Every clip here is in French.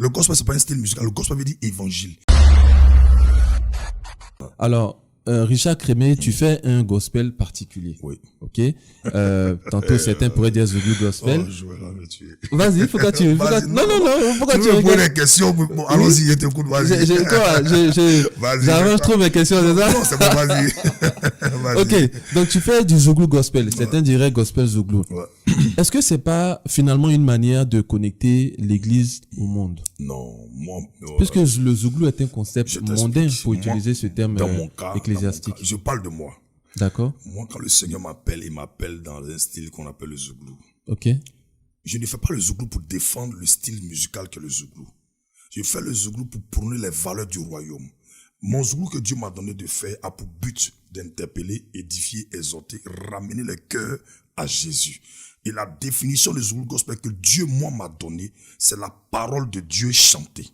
Le gospel, c'est pas un style musical. Le gospel veut dire évangile. Alors, Richard Crémé, tu fais un gospel particulier. Oui. Ok. Tantôt, certains pourraient dire Zouglou gospel. Oh, je vais la tuer. Vas-y, pourquoi tu... Non, pourquoi tu me poses rigoles? des questions. Bon, allons-y, je t'écoute, vas-y. J'avance trop mes questions, c'est ça? Non, c'est bon, vas-y. Vas-y. Ok, donc tu fais du Zouglou gospel. Certains diraient gospel Zouglou. Ouais. Est-ce que c'est pas finalement une manière de connecter l'église au monde? Non, moi... Puisque le Zouglou est un concept Je t'explique. mondain, pour Moi, utiliser ce terme dans mon cas, ecclésiastique. je parle de moi. D'accord. Moi, quand le Seigneur m'appelle, il m'appelle dans un style qu'on appelle le Zouglou. Ok. Je ne fais pas le Zouglou pour défendre le style musical que le Zouglou. Je fais le Zouglou pour prôner les valeurs du royaume. Mon Zouglou que Dieu m'a donné de faire a pour but d'interpeller, édifier, exhorter, ramener les cœurs à Jésus. Et la définition du Zouglou gospel que Dieu, moi, m'a donnée, c'est la parole de Dieu chantée.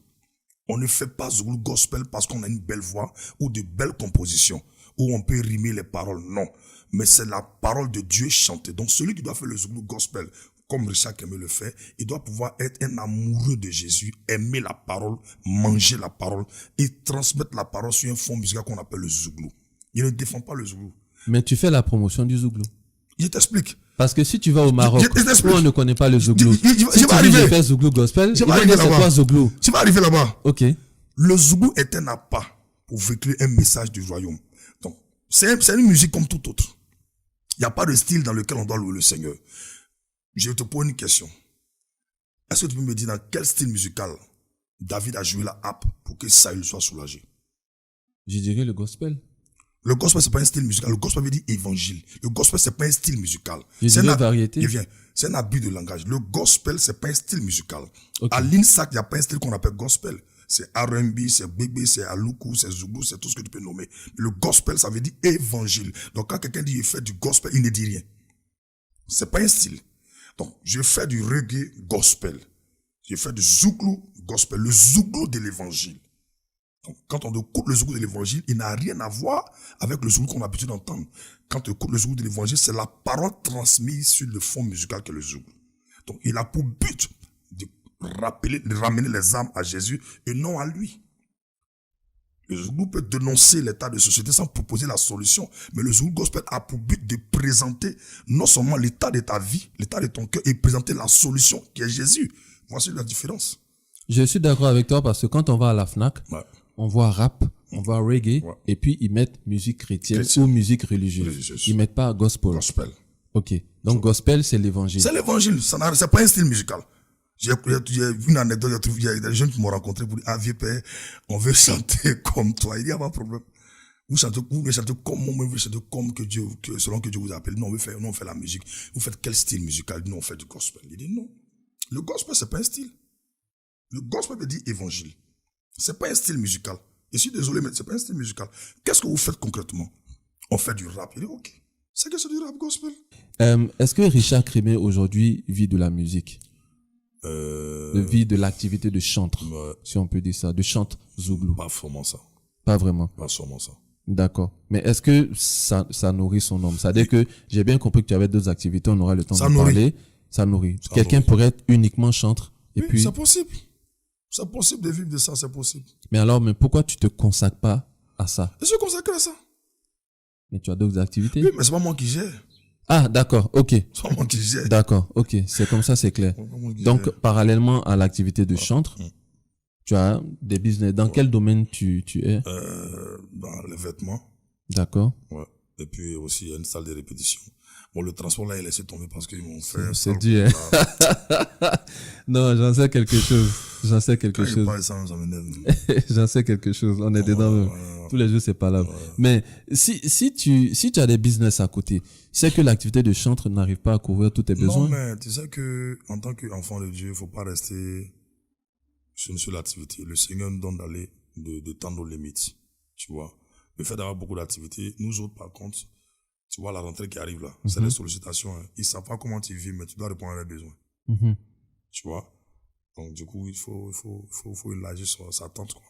On ne fait pas Zouglou gospel parce qu'on a une belle voix ou de belles compositions, où on peut rimer les paroles, non. Mais c'est la parole de Dieu chantée. Donc celui qui doit faire le Zouglou gospel, comme Richard Crémé le fait, il doit pouvoir être un amoureux de Jésus, aimer la parole, manger la parole et transmettre la parole sur un fond musical qu'on appelle le Zouglou. Il ne défend pas le Zouglou. Mais tu fais la promotion du Zouglou. Je t'explique. Parce que si tu vas au Maroc, je où on ne connaît pas le Zouglou, Je vais si tu dis arriver. je fais Zouglou gospel, Je il vais va arriver dire c'est là-bas. quoi Zouglou? Tu vas arriver là-bas. Ok. Le Zouglou est un appât pour véhiculer un message du royaume. Donc, c'est une musique comme toute autre. Il n'y a pas de style dans lequel on doit louer le Seigneur. Je te pose une question. Est-ce que tu peux me dire dans quel style musical David a joué la harpe pour que Saül soit soulagé? Je dirais le gospel. Le gospel, c'est pas un style musical. Le gospel veut dire évangile. Le gospel, c'est pas un style musical. Je C'est dirais variété. C'est un abus de langage. Le gospel, c'est pas un style musical. Ok. À l'INSAC, il n'y a pas un style qu'on appelle gospel. C'est R&B, c'est bébé, c'est aloukou, c'est zougou, c'est tout ce que tu peux nommer. Le gospel, ça veut dire évangile. Donc, quand quelqu'un dit il fait du gospel, il ne dit rien. C'est pas un style. Donc, je fais du reggae gospel. Je fais du zouglou gospel. Le zouglou de l'évangile. Donc, quand on écoute le zouglou de l'évangile, il n'a rien à voir avec le zouglou qu'on a l'habitude d'entendre. Quand on écoute le zouglou de l'évangile, c'est la parole transmise sur le fond musical que le zouglou. Donc, il a pour but de ramener les âmes à Jésus et non à lui. Le zouglou peut dénoncer l'état de société sans proposer la solution. Mais le zouglou gospel a pour but de présenter non seulement l'état de ta vie, l'état de ton cœur, et présenter la solution qui est Jésus. Voici la différence. Je suis d'accord avec toi parce que quand on va à la FNAC, Ouais. on voit rap, on voit reggae, Ouais. et puis ils mettent musique chrétienne Chrétienne. ou musique religieuse. Religieuse. Ils mettent pas gospel. Gospel. Ok. Donc gospel, c'est l'évangile. C'est l'évangile, c'est pas un style musical. J'ai vu une anecdote, il y a des jeunes qui m'ont rencontré pour dire, ah vieux père, on veut chanter comme toi. Il dit, il n'y a pas de problème. Vous voulez chanter comme moi, vous voulez chanter comme selon que Dieu vous appelle. Nous, on fait la musique. Vous faites quel style musical? Nous, on fait du gospel. Il dit, non. Le gospel, c'est pas un style. Le gospel veut dire évangile. C'est pas un style musical. Je suis désolé, mais c'est pas un style musical. Qu'est-ce que vous faites concrètement? On fait du rap. Il dit, ok. C'est que c'est du rap gospel. Est-ce que Richard Crémé aujourd'hui vit de la musique? Vit de l'activité de chantre, si on peut dire ça, de chante zouglou? Pas vraiment ça. Pas vraiment. Pas sûrement ça. D'accord. Mais est-ce que ça nourrit son homme? C'est-à-dire que j'ai bien compris que tu avais d'autres activités, on aura le temps Ça de nourrit. parler. Ça nourrit. Quelqu'un nourrit. pourrait être uniquement chantre. Et Oui, puis, c'est possible. C'est possible de vivre de ça, c'est possible. mais pourquoi tu te consacres pas à ça? Je suis consacré à ça. Mais tu as d'autres activités? Oui, mais c'est pas moi qui gère. Ah, d'accord. Ok. C'est pas moi qui gère. D'accord. Ok. C'est comme ça, c'est clair. C'est pas moi qui Donc, gère. parallèlement à l'activité de chantre, tu as des business. Dans quel domaine tu es? Dans les vêtements. D'accord. Ouais. Et puis aussi, il y a une salle de répétition. Bon, le transport là, il a laissé tomber parce qu'ils m'ont fait. C'est dur. Non, j'en sais quelque chose. J'en sais quelque Quand je chose. parle de ça, ça m'énerve. J'en sais quelque chose. On est dedans. Tous les jours, c'est pas là. Mais si tu as des business à côté, c'est que l'activité de chantre n'arrive pas à couvrir tous tes besoins. Non, mais tu sais que en tant qu'enfant de Dieu, il faut pas rester sur une seule activité. Le Seigneur nous donne d'aller de tendre nos limites. Tu vois. Le fait d'avoir beaucoup d'activités, nous autres, par contre, tu vois la rentrée qui arrive là, c'est les sollicitations. Hein. Ils savent pas comment tu vis, mais tu dois répondre à leurs besoins. Mhm. Tu vois. Donc, du coup, il faut élargir sa tente, quoi.